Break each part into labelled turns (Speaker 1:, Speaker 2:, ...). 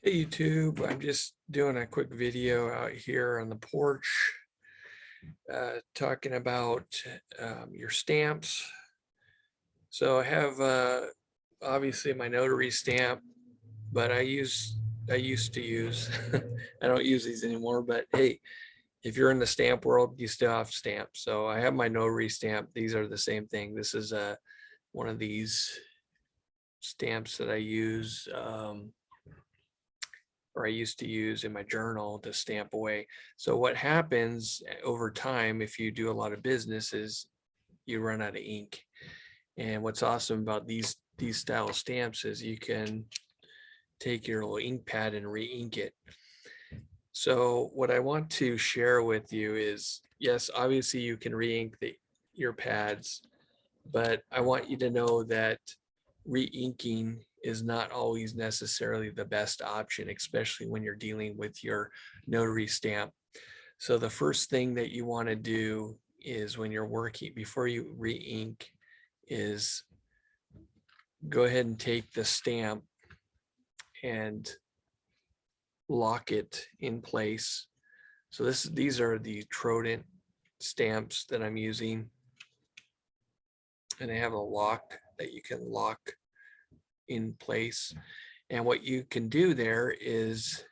Speaker 1: Hey YouTube, I'm just doing a quick video out here on the porch talking about your stamps. So I have obviously my notary stamp, but I used to use, I don't use these anymore, but hey, if you're in the stamp world, you still have stamps. So I have my notary stamp. These are the same thing. This is one of these stamps that I use. Or I used to use in my journal to stamp away. So what happens over time, if you do a lot of business, is you run out of ink. And what's awesome about these style of stamps is you can take your little ink pad and re-ink it. So what I want to share with you is, yes, obviously you can re-ink your pads, but I want you to know that re-inking is not always necessarily the best option, especially when you're dealing with your notary stamp. So the first thing that you want to do is when you're working, before you re-ink, is go ahead and take the stamp and lock it in place. So these are the Trodent stamps that I'm using, and they have a lock that you can lock in place. And what you can do there is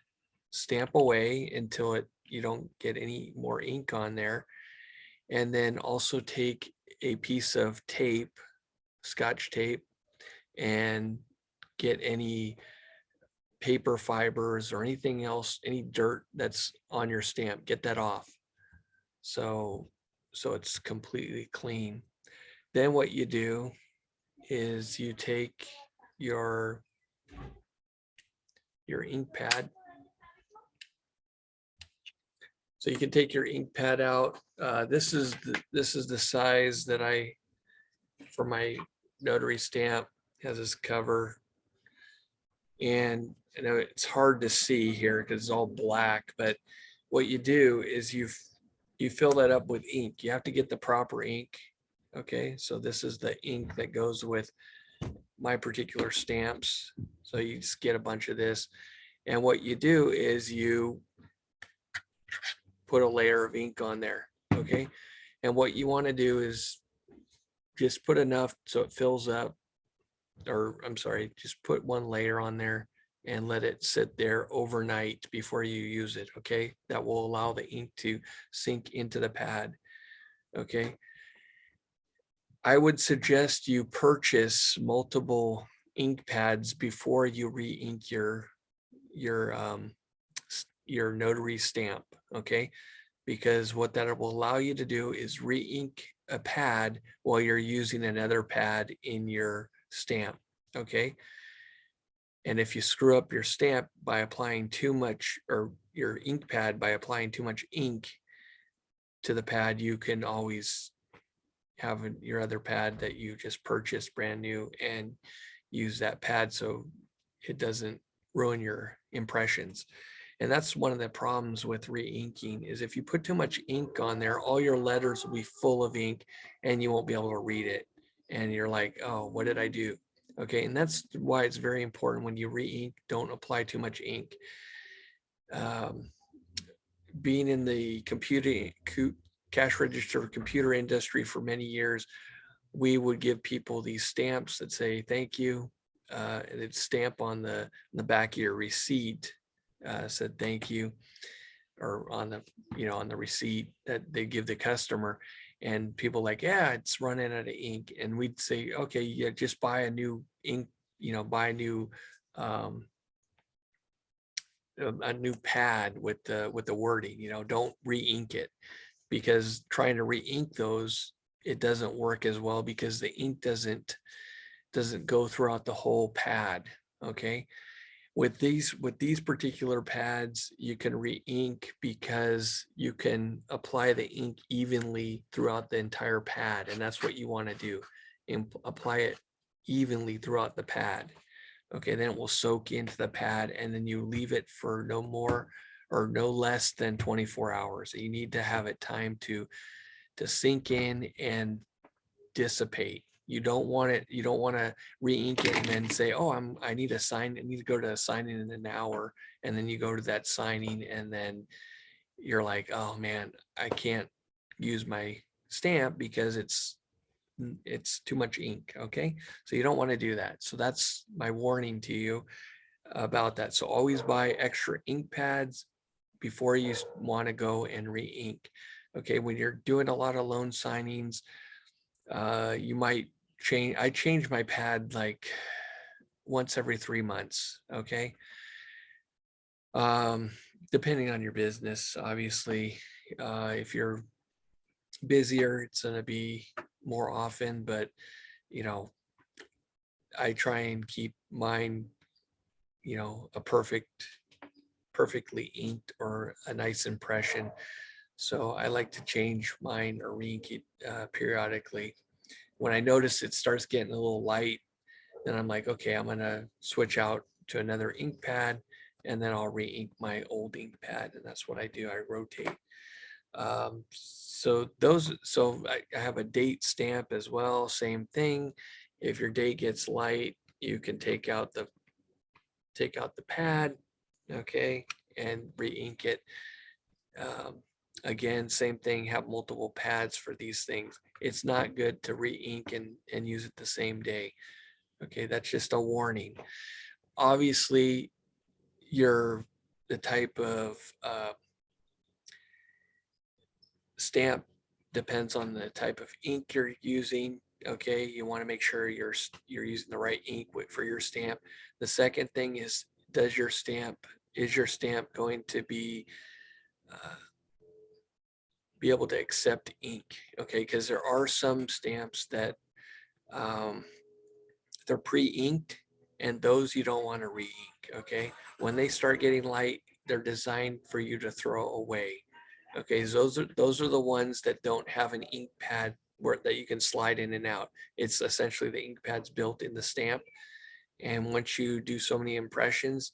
Speaker 1: stamp away until you don't get any more ink on there. And then also take a piece of tape, Scotch tape, and get any paper fibers or anything else, any dirt that's on your stamp, get that off. So it's completely clean. Then what you do is you take your ink pad. So you can take your ink pad out. This is the size that for my notary stamp. Has this cover, and I know it's hard to see here because it's all black, but what you do is you fill that up with ink. You have to get the proper ink. Okay, so this is the ink that goes with my particular stamps. So you just get a bunch of this, and what you do is you put a layer of ink on there. Okay, and what you want to do is just put enough so it fills up, or I'm sorry, just put one layer on there and let it sit there overnight before you use it. Okay, that will allow the ink to sink into the pad. Okay, I would suggest you purchase multiple ink pads before you re-ink your notary stamp. Okay, because what that will allow you to do is re-ink a pad while you're using another pad in your stamp. Okay, and if you screw up your stamp by applying too much, or your ink pad by applying too much ink to the pad, you can always have your other pad that you just purchased brand new and use that pad so it doesn't ruin your impressions. And that's one of the problems with re-inking, is if you put too much ink on there, all your letters will be full of ink and you won't be able to read it. And you're like, oh, what did I do? Okay, and that's why it's very important when you re-ink, don't apply too much ink. Being in the cash register computer industry for many years, we would give people these stamps that say thank you, and it's stamp on the back of your receipt, said thank you, or on the receipt that they give the customer. And people like, yeah, it's running out of ink. And we'd say, okay, yeah, just buy a new ink, buy a new pad with the wording, don't re-ink it, because trying to re-ink those, it doesn't work as well because the ink doesn't go throughout the whole pad. Okay, with these particular pads, you can re-ink because you can apply the ink evenly throughout the entire pad, and that's what you want to do, and apply it evenly throughout the pad. Okay, then it will soak into the pad, and then you leave it for no more or no less than 24 hours. You need to have it time to sink in and dissipate. You don't want it, you don't want to re-ink it and then say, oh, I need I need to go to a signing in an hour. And then you go to that signing and then you're like, oh man, I can't use my stamp because it's too much ink. Okay. So you don't want to do that. So that's my warning to you about that. So always buy extra ink pads before you want to go and re-ink. Okay. When you're doing a lot of loan signings, you might I change my pad like once every 3 months. Okay. Um, Depending on your business, obviously, if you're busier, it's going to be more often, but you know, I try and keep mine, a perfectly inked or a nice impression. So I like to change mine or re-ink it periodically. When I notice it starts getting a little light, then I'm like, okay, I'm gonna switch out to another ink pad and then I'll re-ink my old ink pad. And that's what I do. I rotate. So I have a date stamp as well. Same thing. If your date gets light, you can take out the pad, okay, and re-ink it. Um, Again, same thing, have multiple pads for these things. It's not good to re-ink and use it the same day. Okay, that's just a warning. Obviously, the type of stamp depends on the type of ink you're using. Okay, you want to make sure you're using the right ink for your stamp. The second thing is, is your stamp going to uh, be able to accept ink? Okay, because there are some stamps that um, they're pre-inked, and those you don't want to re-ink. Okay, when they start getting light, they're designed for you to throw away. Okay, so those are the ones that don't have an ink pad that you can slide in and out. It's essentially the ink pad's built in the stamp, and once you do so many impressions,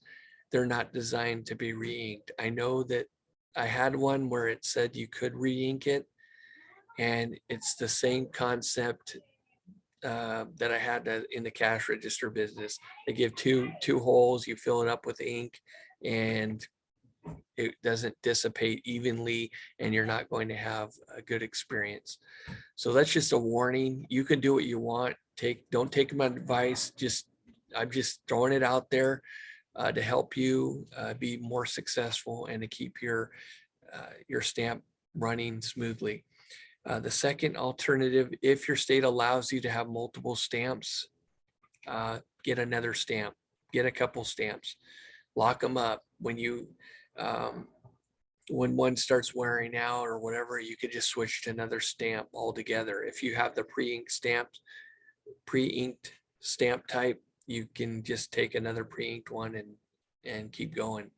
Speaker 1: they're not designed to be re-inked. I know that I had one where it said you could re-ink it, and it's the same concept that I had in the cash register business. They give two holes, you fill it up with ink, and it doesn't dissipate evenly, and you're not going to have a good experience. So that's just a warning. You can do what you want. Don't take my advice. I'm just throwing it out there to help you be more successful and to keep your stamp running smoothly. The second alternative, if your state allows you to have multiple stamps, get another stamp, get a couple stamps, lock them up. Um, when one starts wearing out or whatever, you could just switch to another stamp altogether. If you have the pre-inked stamp type, you can just take another pre-inked one and keep going.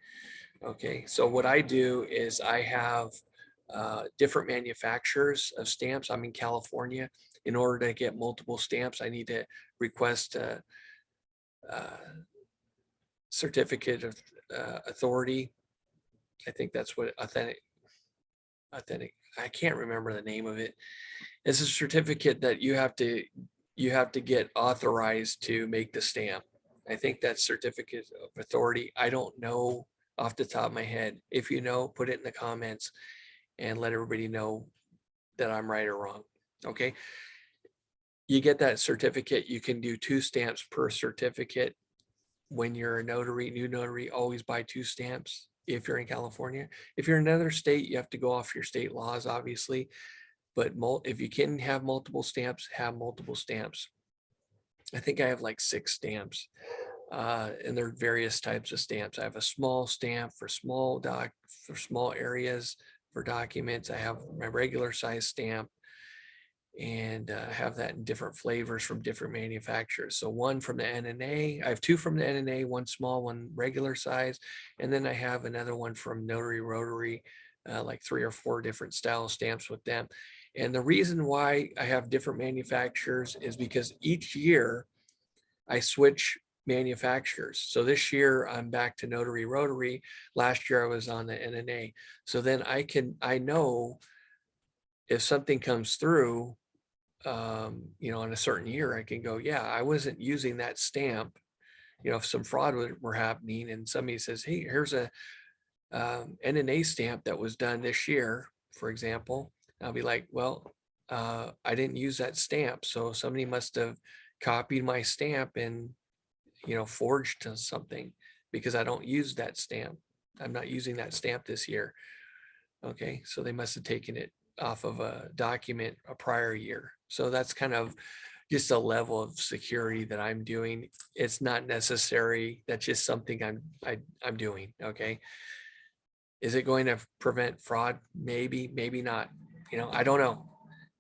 Speaker 1: Okay, so what I do is I have different manufacturers of stamps. I'm in California. In order to get multiple stamps, I need to request a certificate of authority. I think that's what authentic. I can't remember the name of it. It's a certificate that you have to get authorized to make the stamp. I think that's certificate of authority. I don't know off the top of my head. If you know, put it in the comments and let everybody know that I'm right or wrong. Okay. You get that certificate. You can do 2 stamps per certificate. When you're a notary, new notary, always buy 2 stamps if you're in California. If you're in another state, you have to go off your state laws, obviously. But if you can have multiple stamps, have multiple stamps. I think I have like 6 stamps, and there are various types of stamps. I have a small stamp for for small areas for documents. I have my regular size stamp, and have that in different flavors from different manufacturers. So one from the NNA, I have 2 from the NNA, one small, one regular size, and then I have another one from Notary Rotary, like 3 or 4 different style stamps with them. And the reason why I have different manufacturers is because each year I switch manufacturers. So this year I'm back to Notary Rotary. Last year I was on the NNA. So then I know if something comes through, you know, on a certain year, I can go, yeah, I wasn't using that stamp. You know, if some fraud were happening and somebody says, hey, here's a NNA stamp that was done this year, for example, I'll be like, well, I didn't use that stamp. So somebody must have copied my stamp and, you know, forged to something because I don't use that stamp. I'm not using that stamp this year. Okay, so they must have taken it off of a document a prior year. So that's kind of just a level of security that I'm doing. It's not necessary. That's just something I'm doing. Okay. Is it going to prevent fraud? Maybe, maybe not. You know, I don't know,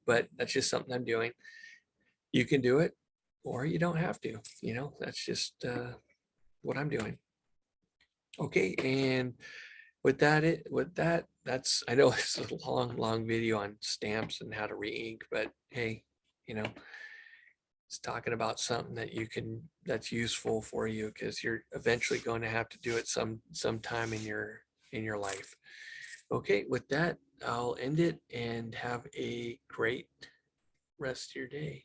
Speaker 1: but that's just something I'm doing. You can do it or you don't have to, you know, that's just what I'm doing. Okay. And that's, I know it's a long video on stamps and how to re-ink, but hey, you know, it's talking about something that you can, that's useful for you because you're eventually going to have to do it sometime in your life. Okay, with that, I'll end it and have a great rest of your day.